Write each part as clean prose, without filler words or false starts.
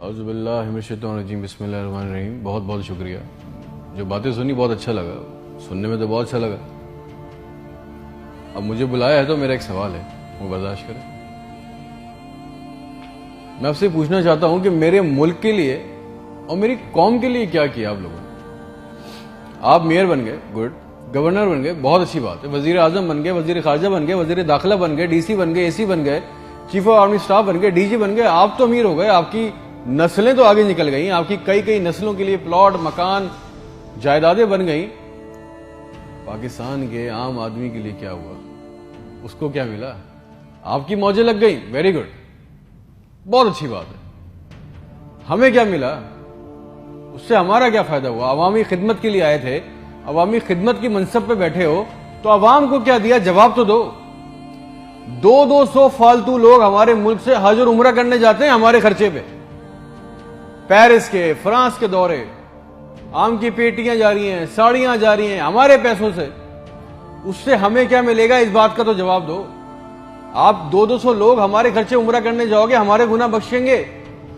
औज़ुबिल्लाहिमिनश्शैतानिर्रजीम बिस्मिल्लाहिर्रहमानिर्रहीम। बहुत बहुत शुक्रिया। जो बातें सुनी बहुत अच्छा लगा, सुनने में तो बहुत अच्छा लगा। अब मुझे बुलाया है तो मेरा एक सवाल है, वो बर्दाश्त करें। मैं आपसे पूछना चाहता हूं कि मेरे मुल्क के लिए और मेरी कौम के लिए क्या किया आप लोगों ने। आप मेयर बन गए, गुड। गवर्नर बन गए, बहुत अच्छी बात है। वजीर आजम बन गए, वजीर खारजा बन गए, वजीर दाखिला बन गए, डीसी बन गए, एसी बन गए, चीफ ऑफ आर्मी स्टाफ बन गए, डीजी बन गए। आप तो अमीर हो गए, आपकी नस्लें तो आगे निकल गई, आपकी कई कई नस्लों के लिए प्लॉट, मकान, जायदादें बन गई। पाकिस्तान के आम आदमी के लिए क्या हुआ? उसको क्या मिला? आपकी मौजें लग गई, वेरी गुड, बहुत अच्छी बात है। हमें क्या मिला? उससे हमारा क्या फायदा हुआ? अवामी खिदमत के लिए आए थे, अवामी खिदमत की मनसब पे बैठे हो, तो अवाम को क्या दिया? जवाब तो दो। 200 फालतू लोग हमारे मुल्क से हज और उम्रा करने जाते हैं हमारे खर्चे पे। पेरिस के, फ्रांस के दौरे, आम की पेटियां जा रही हैं, साड़ियां जा रही हैं हमारे पैसों से। उससे हमें क्या मिलेगा? इस बात का तो जवाब दो। आप 200 लोग हमारे खर्चे उम्रा करने जाओगे, हमारे गुनाह बख्शेंगे?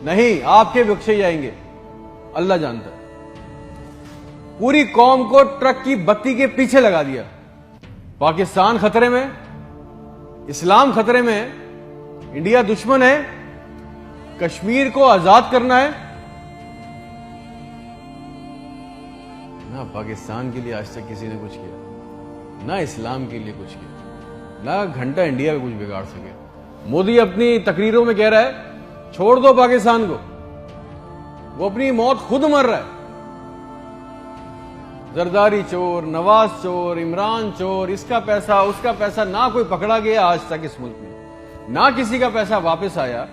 नहीं, आपके बख्शे जाएंगे, अल्लाह जानता है। पूरी कौम को ट्रक की बत्ती के पीछे लगा दिया। पाकिस्तान खतरे में, इस्लाम खतरे में है, इंडिया दुश्मन है, कश्मीर को आजाद करना है। ना पाकिस्तान के लिए आज तक किसी ने कुछ किया, ना इस्लाम के लिए कुछ किया, ना घंटा इंडिया का कुछ बिगाड़ सके। मोदी अपनी तकरीरों में कह रहा है छोड़ दो पाकिस्तान को, वो अपनी मौत खुद मर रहा है। जरदारी चोर, नवाज चोर, इमरान चोर, इसका पैसा उसका पैसा, ना कोई पकड़ा गया आज तक इस मुल्क में, ना किसी का पैसा वापस आया।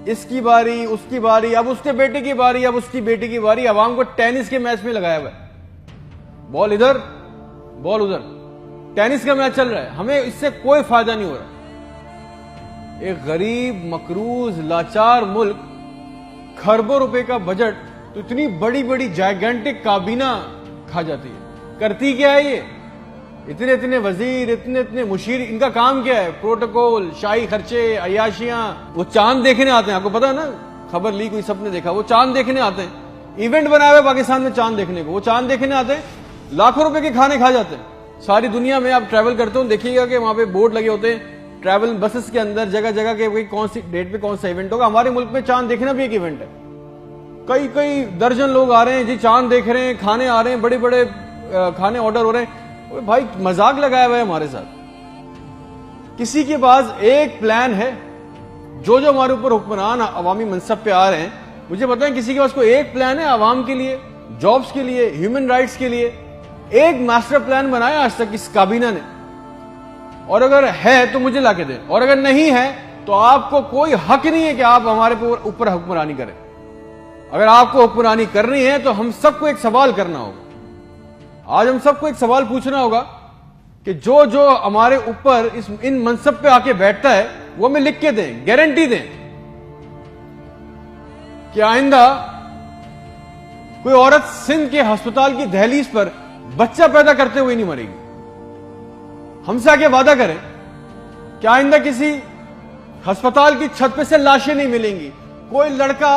इसकी बारी, उसकी बारी, अब उसके बेटे की बारी, अब उसकी बेटी की बारी। अवाम को टेनिस के मैच में लगाया हुआ है, बॉल इधर बॉल उधर, टेनिस का मैच चल रहा है। हमें इससे कोई फायदा नहीं हो रहा। एक गरीब, मकरूज, लाचार मुल्क, खरबों रुपए का बजट, तो इतनी बड़ी बड़ी जायगेंटिक काबीना खा जाती है। करती क्या है ये? इतने इतने वजीर, इतने इतने मुशीर, इनका काम क्या है? प्रोटोकॉल, शाही खर्चे, अयाशियां। वो चांद देखने आते हैं, आपको पता है ना, खबर ली कोई, सबने देखा, वो चांद देखने आते हैं। इवेंट बनाया हुआ पाकिस्तान में चांद देखने को, वो चांद देखने आते हैं, लाखों रुपए के खाने खा जाते हैं। सारी दुनिया में आप ट्रैवल करते हो, देखिएगा कि वहां पे बोर्ड लगे होते हैं ट्रैवल बसेस के अंदर, जगह जगह के कौन सी डेट पे कौन सा इवेंट होगा। हमारे मुल्क में चांद देखना भी एक इवेंट है। कई कई दर्जन लोग आ रहे हैं जी, चांद देख रहे हैं, खाने आ रहे हैं, बड़े बड़े खाने ऑर्डर हो रहे हैं। भाई मजाक लगाया हुआ है हमारे साथ। किसी के पास एक प्लान है? जो जो हमारे ऊपर हुक्मरान अवामी मनसब पे आ रहे हैं, मुझे बताएं, किसी के पास कोई एक प्लान है अवाम के लिए, जॉब्स के लिए, ह्यूमन राइट्स के लिए? एक मास्टर प्लान बनाया आज तक इस काबीना ने? और अगर है तो मुझे लाके दें, और अगर नहीं है तो आपको कोई हक नहीं है कि आप हमारे ऊपर हुक्मरानी करें। अगर आपको हुक्मरानी करनी है तो हम सबको एक सवाल करना होगा। आज हम सबको एक सवाल पूछना होगा कि जो जो हमारे ऊपर इन मनसब पे आके बैठता है वो हमें लिख के दें, गारंटी दें कि आइंदा कोई औरत सिंध के अस्पताल की दहलीज पर बच्चा पैदा करते हुए नहीं मरेगी। हमसे आके वादा करें कि आइंदा किसी अस्पताल की छत पे से लाशें नहीं मिलेंगी, कोई लड़का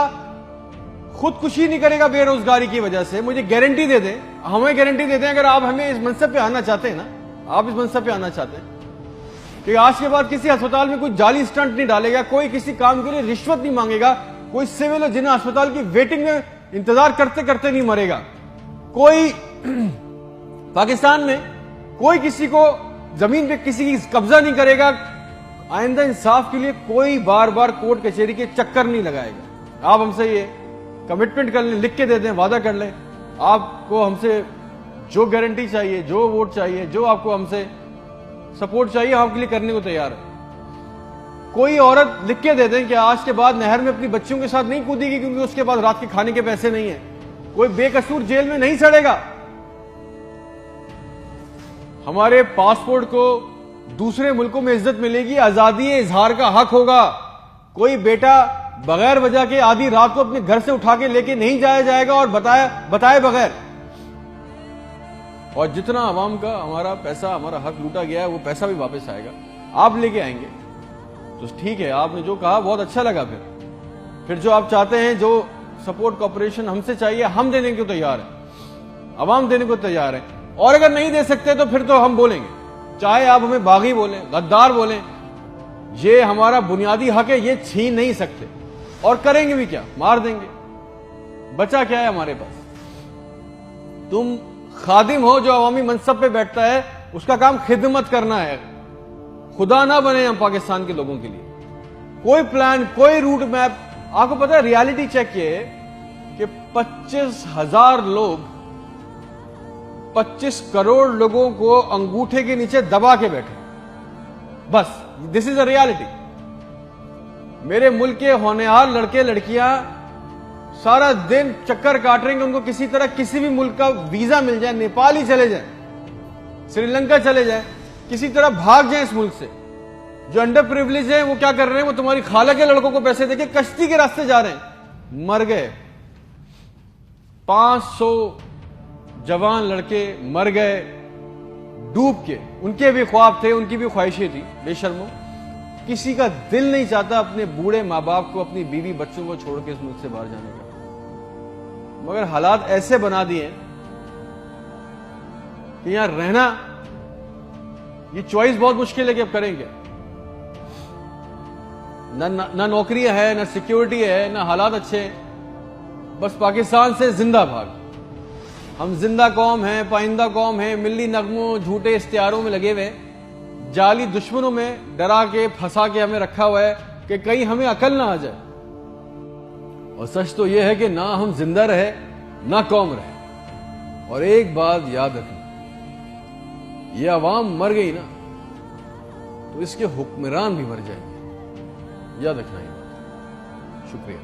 खुदकुशी नहीं करेगा बेरोजगारी की वजह से। मुझे गारंटी दे दें, हमें गारंटी दे दें, अगर आप हमें इस मनसब पे आना चाहते हैं ना, आप इस मनसब पे आना चाहते हैं कि आज के बाद किसी अस्पताल में कोई जाली स्टंट नहीं डालेगा, कोई किसी काम के लिए रिश्वत नहीं मांगेगा, कोई सिविल जिन्हें अस्पताल की वेटिंग में इंतजार करते करते नहीं मरेगा, कोई पाकिस्तान में कोई किसी को जमीन पे किसी की कब्जा नहीं करेगा, आइंदा इंसाफ के लिए कोई बार बार कोर्ट कचहरी के चक्कर नहीं लगाएगा। आप हमसे ये कमिटमेंट कर लें, लिख के दे दें, वादा कर लें। आपको हमसे जो गारंटी चाहिए, जो वोट चाहिए, जो आपको हमसे सपोर्ट चाहिए, हम आपके लिए करने को तैयार है। कोई औरत लिख के दे दें कि आज के बाद नहर में अपनी बच्चियों के साथ नहीं कूदेगी क्योंकि उसके पास रात के खाने के पैसे नहीं है। कोई बेकसूर जेल में नहीं सड़ेगा। हमारे पासपोर्ट को दूसरे मुल्कों में इज्जत मिलेगी, आजादी इजहार का हक होगा। कोई बेटा बगैर वजह के आधी रात को अपने घर से उठा के लेके नहीं जाया जाएगा और बताए बगैर। और जितना आवाम का हमारा पैसा, हमारा हक लूटा गया है, वो पैसा भी वापस आएगा, आप लेके आएंगे। तो ठीक है, आपने जो कहा बहुत अच्छा लगा। फिर जो आप चाहते हैं, जो सपोर्ट कॉपरेशन हमसे चाहिए, हम देने को तैयार हैं, अवाम देने को तैयार है। और अगर नहीं दे सकते तो फिर तो हम बोलेंगे, चाहे आप हमें बागी बोलें, गद्दार बोलें, ये हमारा बुनियादी हक है, ये छीन नहीं सकते। और करेंगे भी क्या, मार देंगे। बचा क्या है हमारे पास? तुम खादिम हो जो अवामी मनसब पे बैठता है, उसका काम खिदमत करना है। खुदा ना बने हम पाकिस्तान के लोगों के लिए। कोई प्लान, कोई रूट मैप। आपको पता है रियलिटी चेक ये कि 25,000 लोग 25 करोड़ लोगों को अंगूठे के नीचे दबा के बैठे। बस दिस इज अ रियलिटी। मेरे मुल्क के होनहार लड़के लड़कियां सारा दिन चक्कर काट रहे हैं, उनको किसी तरह किसी भी मुल्क का वीजा मिल जाए, नेपाल ही चले जाए, श्रीलंका चले जाए, किसी तरह भाग जाए इस मुल्क से। जो अंडर प्रिविलेज है वो क्या कर रहे हैं? वो तुम्हारी खाला के लड़कों को पैसे देके कश्ती के रास्ते जा रहे हैं। मर गए 500 जवान लड़के, मर गए डूब के। उनके भी ख्वाब थे, उनकी भी ख्वाहिशें थी। बेशर्मो, किसी का दिल नहीं चाहता अपने बूढ़े मां बाप को, अपनी बीवी बच्चों को छोड़ के इस मुल्क से बाहर जाने का। मगर हालात ऐसे बना दिए कि यहां रहना, ये चॉइस बहुत मुश्किल है कि अब करेंगे। ना नौकरियां है, ना सिक्योरिटी है, ना हालात अच्छे हैं। बस पाकिस्तान से जिंदा भाग। हम जिंदा कौम हैं, पाइंदा कौम है, मिली नगमों झूठे इश्तिहारों में लगे हुए, जाली दुश्मनों में डरा के फंसा के हमें रखा हुआ है कि कहीं हमें अकल ना आ जाए। और सच तो यह है कि ना हम जिंदा रहे ना कौम रहे। और एक बात याद रखना, ये अवाम मर गई ना तो इसके हुक्मरान भी मर जाएंगे। याद रखना ये बात। शुक्रिया।